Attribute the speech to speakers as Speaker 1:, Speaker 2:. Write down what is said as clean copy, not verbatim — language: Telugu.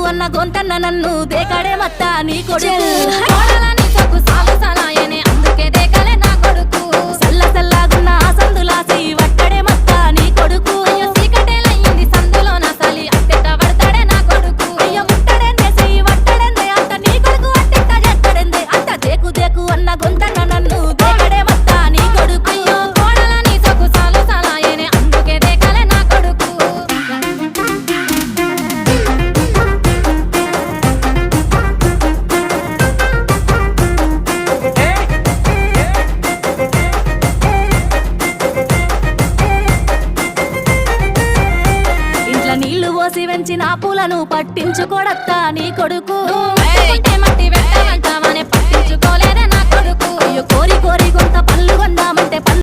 Speaker 1: అన్న గొంతన్న నన్ను దేకడే మత్త నీ కొడుకు అందుకే దేకలే నా కొడుకు సల్ల సల్లాగున్న ఆ సందులాసి వట్టడే మత్త నీ కొడుకు చీకటేలయ్యింది సందులో నా సలి అట్టెట్ట పడతాడే నా కొడుకు అయ్యో ముట్టడెందే చెయ్యి వట్టడెందే అంత నీ కొడుకు అట్టెట్ట చేస్తాడెందే అంత దేకు దేకు అన్న గొంతన్న నన్ను దేకడే మత్త నీ కొడుకు అయ్యో కోడలని సొక్కు సాలు సలాయనే అందుకే దేకలే నా కొడుకు ఇంట్లో నీళ్లు పోసి వెంచిన పూలను పట్టించుకోడత్తా నీ కొడుకు